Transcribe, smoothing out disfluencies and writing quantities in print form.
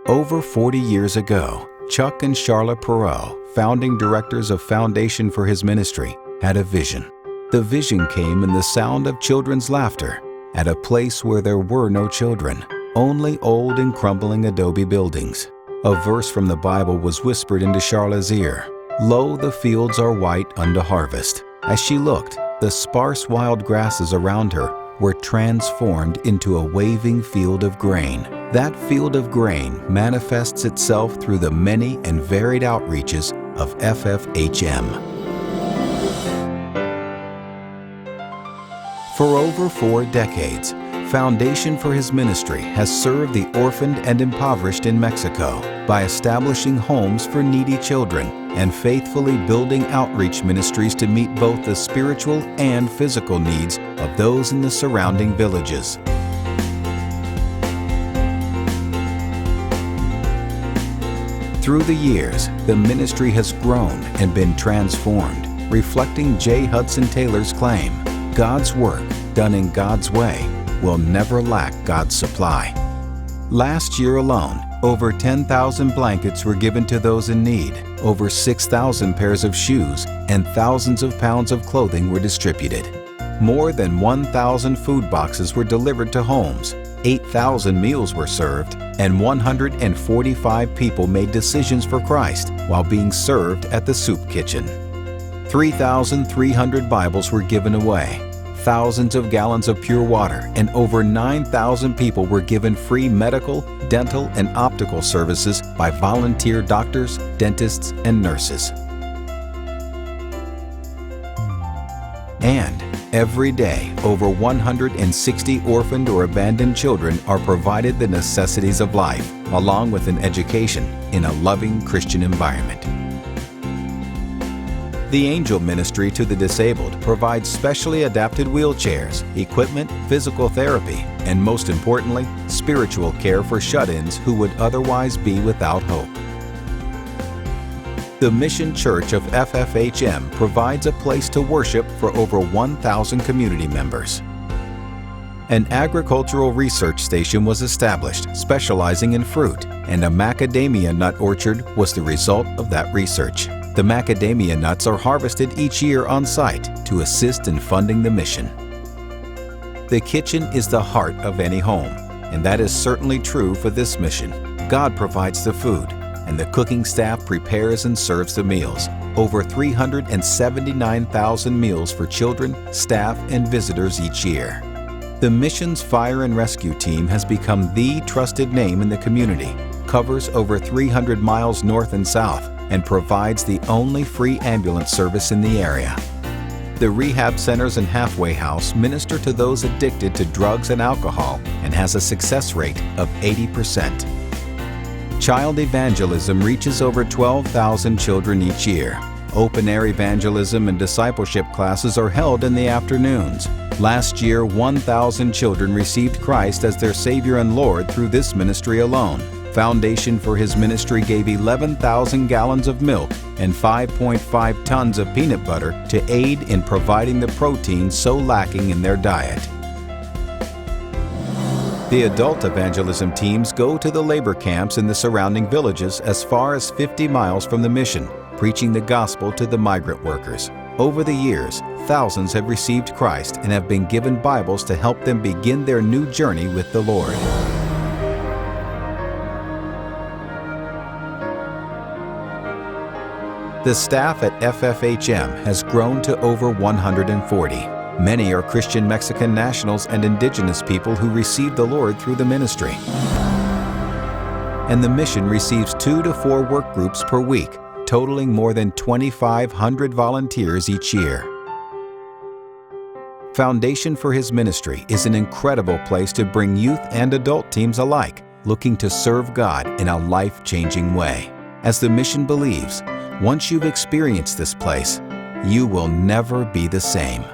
Over 40 years ago, Chuck and Charlotte Perot, founding directors of Foundation for His Ministry, had a vision. The vision came in the sound of children's laughter at a place where there were no children, only old and crumbling adobe buildings. A verse from the Bible was whispered into Charlotte's ear. "Lo, the fields are white unto harvest." As she looked, the sparse wild grasses around her were transformed into a waving field of grain. That field of grain manifests itself through the many and varied outreaches of FFHM. For over 4 decades, Foundation for His Ministry has served the orphaned and impoverished in Mexico by establishing homes for needy children and faithfully building outreach ministries to meet both the spiritual and physical needs of those in the surrounding villages. Through the years, the ministry has grown and been transformed, reflecting J. Hudson Taylor's claim, "God's work, done in God's way, will never lack God's supply." Last year alone, over 10,000 blankets were given to those in need, over 6,000 pairs of shoes, and thousands of pounds of clothing were distributed. More than 1,000 food boxes were delivered to homes, 8,000 meals were served, and 145 people made decisions for Christ while being served at the soup kitchen. 3,300 Bibles were given away. Thousands of gallons of pure water and over 9,000 people were given free medical, dental, and optical services by volunteer doctors, dentists, and nurses. And every day, over 160 orphaned or abandoned children are provided the necessities of life, along with an education in a loving Christian environment. The Angel Ministry to the Disabled provides specially adapted wheelchairs, equipment, physical therapy, and most importantly, spiritual care for shut-ins who would otherwise be without hope. The Mission Church of FFHM provides a place to worship for over 1,000 community members. An agricultural research station was established specializing in fruit, and a macadamia nut orchard was the result of that research. The macadamia nuts are harvested each year on site to assist in funding the mission. The kitchen is the heart of any home, and that is certainly true for this mission. God provides the food, and the cooking staff prepares and serves the meals. Over 379,000 meals for children, staff, and visitors each year. The mission's fire and rescue team has become the trusted name in the community, covers over 300 miles north and south, and provides the only free ambulance service in the area. The rehab centers and halfway house minister to those addicted to drugs and alcohol and has a success rate of 80%. Child evangelism reaches over 12,000 children each year. Open-air evangelism and discipleship classes are held in the afternoons. Last year, 1,000 children received Christ as their Savior and Lord through this ministry alone. Foundation for His Ministry gave 11,000 gallons of milk and 5.5 tons of peanut butter to aid in providing the protein so lacking in their diet. The adult evangelism teams go to the labor camps in the surrounding villages as far as 50 miles from the mission, preaching the gospel to the migrant workers. Over the years, thousands have received Christ and have been given Bibles to help them begin their new journey with the Lord. The staff at FFHM has grown to over 140. Many are Christian Mexican nationals and indigenous people who received the Lord through the ministry. And the mission receives 2 to 4 work groups per week, totaling more than 2,500 volunteers each year. Foundation for His Ministry is an incredible place to bring youth and adult teams alike, looking to serve God in a life-changing way. As the mission believes, once you've experienced this place, you will never be the same.